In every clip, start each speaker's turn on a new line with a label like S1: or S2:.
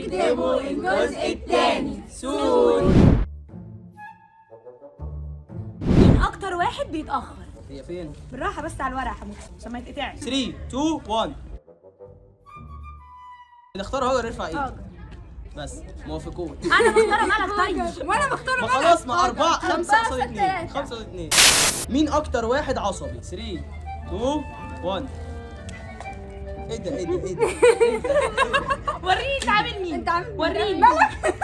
S1: تكتبوا الجزء الثاني سون.
S2: مين اكتر واحد بيتاخر؟
S1: هي فين؟
S2: بالراحه بس على الورق يا حموكس عشان ما يتقطعش.
S1: 3 2 1. نختار هاجر يرفع ايده. بس موافقون.
S2: انا مختاره ملك طيب.
S3: وانا مختاره
S1: ما
S3: ملك.
S1: خلاص ما 4 5 قصاد 2 5 قصاد 2. مين اكتر واحد عصبي؟ 3 2 1. ايه ده ايه ده ايه ده؟
S2: وريني انت عامل مين؟
S3: انت عامل
S2: وريني
S3: ملك.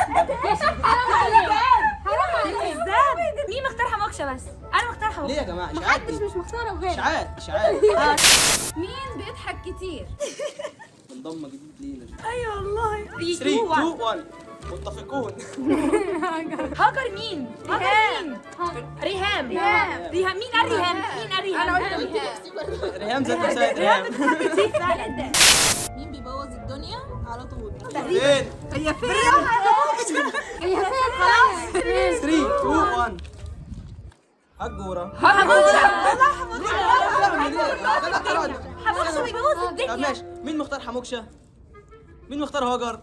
S2: حرام عليك ازاي؟ مين مختار حموكشه بس؟ انا مختار
S1: ليه
S2: حموكشه.
S1: يا جماعه؟ اشاعات
S3: محدش
S1: دي.
S3: مش مختاره غير.
S1: اشاعات اشاعات.
S3: مين بيضحك كتير؟
S1: منضمه جديد لينا دي.
S2: ايوه والله.
S1: 3 2 1. متفقون.
S2: هاجر مين؟ هاجر مين؟ ريهام. ريهام مين قال ريهام؟ مين قال ريهام؟
S3: انا قلت ريهام.
S1: ريهام ذات نفسها
S2: ريهام
S1: ريهام.
S2: بتضحك كتير فعلا.
S4: مين بيبوظ الدنيا على طول؟
S1: فين؟
S3: هي فين؟ هي فين خلاص؟
S1: 3 2 1. هجوره.
S2: حموكشه بيبوظ
S1: طب
S2: الدنيا.
S1: ماشي، مين مختار حموكشه؟ مين مختار هاجر؟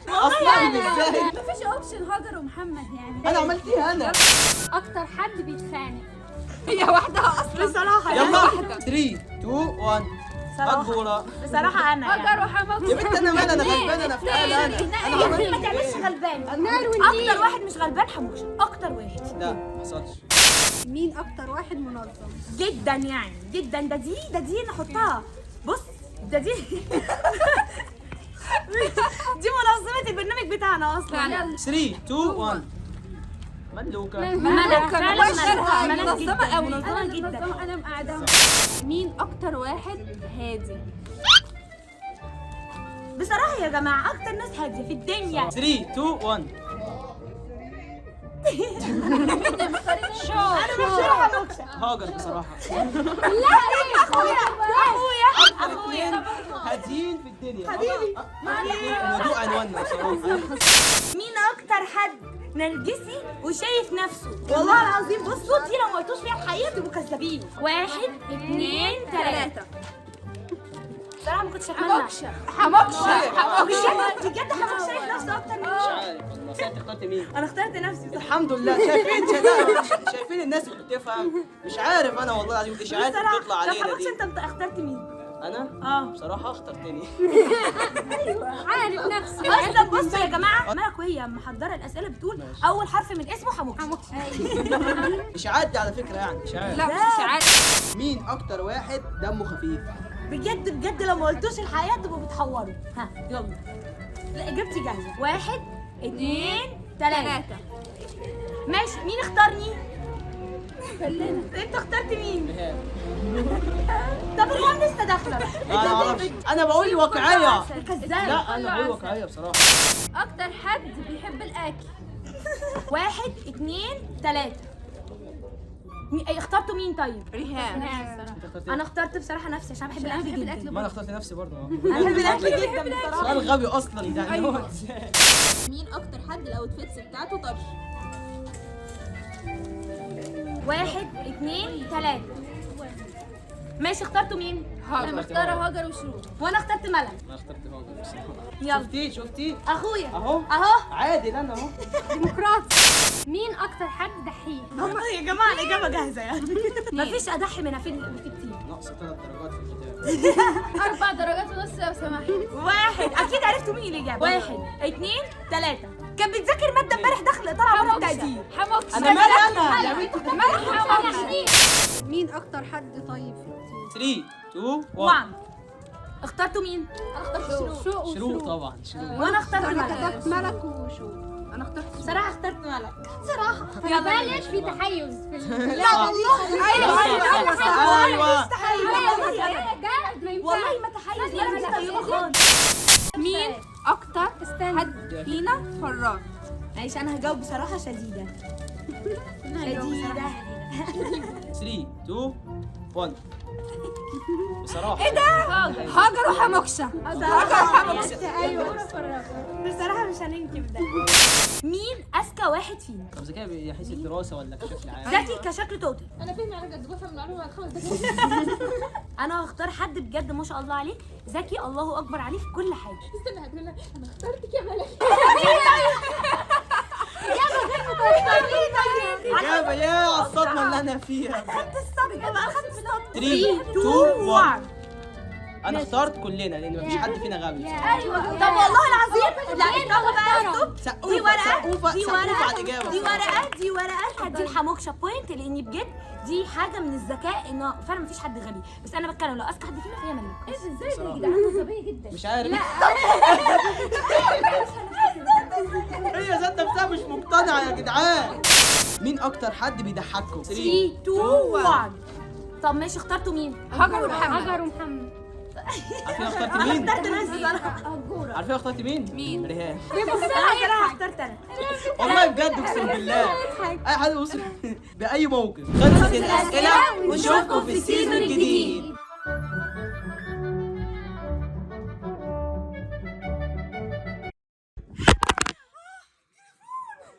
S1: اصلا ازاي؟
S3: مفيش اوبشن هاجر ومحمد يعني.
S1: انا عملت ايه انا؟
S3: اكتر حد بيتخانق. هي وحدها اصلا.
S2: بصراحه
S1: يلا 3 2 1. هجوره.
S2: بصراحه انا
S3: هاجر
S2: يعني.
S3: وحمد.
S1: يا بنت انا مال، انا غلبان، انا في حالي انا
S2: يا ابني ما تعملش غلبان. اكتر واحد مش غلبان حموكشه، اكتر واحد.
S1: لا ما حصلش.
S3: مين اكتر واحد منظم؟
S2: جدا يعني جدا. ده دي نحطها. بص ده دي دي منظمة البرنامج بتاعنا اصلا.
S1: 3 2 1. ملوكه.
S2: ملك فعلا ملك
S3: منظمة
S2: جدا
S3: قوي.
S2: منظمة جدا.
S3: انا مقعدة. مين اكتر واحد هادي؟
S2: بصراحة يا جماعة اكتر ناس هادية في الدنيا.
S1: 3 2 1.
S2: انا مش حموكشه.
S1: هاجر بصراحه.
S2: اخويا
S1: هاديين في الدنيا حبيبي. الموضوع عنواننا بصراحه.
S2: مين اكتر حد نرجسي وشايف نفسه؟ والله العظيم بصوا دي لو ما قلتوش فيها الحقيقة تبقوا كذابين. 1 2 3. بصراحة ما كنتش اتمنى.
S3: حموكشه.
S2: بجد حموكشه شايف نفسه اكتر مني.
S1: مش عارف والله. انت اخترت مين؟
S2: انا اخترت نفسي صح.
S1: الحمد لله. شايفين الناس اللي بتفهم. مش عارف انا والله العظيم الاشاعات اللي
S2: بصراحة
S1: بتطلع
S2: طب
S1: علينا
S2: حموكشه
S1: دي.
S2: انت اخترت مين؟
S1: انا بصراحه اخترتني.
S3: عارف نفسي.
S2: اصلا بصوا يا جماعه ملك وهي محضره الاسئله بتقول اول حرف من اسمه حموكشه.
S1: اشاعات دي على فكره يعني اشاعات.
S3: لا مش عارف.
S1: مين اكتر واحد دمه خفيف؟
S2: بجد لو ما قلتوش الحقيقه تبقوا بتحوروا. ها يلا. لا اجابتي جاهزه. 1 2 3. ماشي مين اختارني؟ انت اخترت مين؟
S1: ريهام.
S2: طب ريهام لسه داخله.
S1: انا ما اعرفش، انا بقول واقعيه.
S2: كذاب.
S1: لا انا بقول واقعيه بصراحه.
S3: اكتر حد بيحب الاكل.
S2: 1 2 3. اخترتوا مين طيب؟
S3: ريهام.
S1: انت اخترت
S2: انا اخترت بصراحه نفسي عشان بحب الاكل جدا.
S1: ما انا اخترت نفسي برضه.
S2: انا بحب الاكل جدا بصراحه.
S1: سؤال غبي اصلا ده. أيوة.
S4: مين اكتر حد الاوتفيتس بتاعته طرش؟
S2: 1 2 3. ماشي اخترتوا مين؟
S3: انا مختاره هاجر وشروق.
S2: وانا اخترت ملك.
S1: انا اخترت هاجر بصراحه.
S2: يلا
S1: شفتي
S2: اخويا
S1: اهو
S2: اهو.
S1: عادل انا اهو.
S3: ديمقراطي. مين اكتر حد دحيح؟
S2: يا جماعه الاجابه جاهزه يعني. مفيش اضحي منها في التيم.
S1: ناقص 3 درجات في الكتاب.
S3: 4 درجات ونص لو سمحت.
S2: 1 اكيد عرفتوا مين الاجابه. 1 2 3. كان بتذاكر ماده امبارح طالعه بره التقدير.
S3: حموكشه.
S1: انا مالي انا يا بنتي.
S3: مين اكتر حد طيب في التيم؟
S1: 3 2 1.
S2: 1. اخترتوا مين؟
S3: انا اخترت شروق.
S1: شروق طبعا شروق.
S2: وانا اخترت
S3: انا
S2: ملك.
S3: كتبت ملك وشروق. انا اخترت
S2: بصراحه اخترت ملك. صراحه
S3: بلاش في تحيز في
S1: لا
S3: والله.
S1: ايوه
S2: والله ما تحيز ولا انت طيبه خالص.
S3: مين اكتر حد فينا فران؟
S2: معلش انا هجاوب بصراحه شديده. شديده.
S1: 3 2 1. بصراحه
S3: ايه ده؟ هاجر وحموكشة.
S2: ايوه بصراحه مش هننكر ده. مين اذكى واحد فينا؟
S1: طب ذكاء من حيث الدراسه ولا بشكل عام؟
S2: ذكي كشكل توتال.
S4: انا فاهمه على قد بفهم المعلومه على 5 دقايق.
S2: انا هختار حد بجد ما شاء الله عليه ذكي الله اكبر عليه في كل حاجه.
S4: استنى هتقول لها انا اخترتك يا ملك.
S1: اجابه يا على الصدمه اللي انا فيها.
S2: اخدت الصدمه بقى، اخدت الصدمه.
S1: 3 2 1. انا اخترت كلنا لان مفيش حد فينا غبي.
S2: ايوه طب والله العظيم. لا استنى بقى ستوب. دي ورقه دي ورقه دي ورقه هدي الحموكشه بوينت لاني بجد دي حاجه من الذكاء انه فعلا مفيش حد غبي، بس انا بتكلم لو اذكى حد فينا فهي ملك.
S3: ازاي ده يا جدعان؟ غبية جدا.
S1: مش عارف. هي ذات نفسها مش مقتنعه يا جدعان. مين اكتر حد بيضحككم؟
S2: 3 2 1. طب ماشي اخترتوا مين؟
S3: هاجر ومحمد.
S1: عارفين اخترت مين؟
S2: اخترت ناس بصراحه.
S1: عارفين اخترت مين؟ ريهام.
S2: انا اخترت انا.
S1: والله بجد اقسم بالله اي حد وصل باي موقف. خلصت الاسئله ونشوفكم في السيزون الجديد.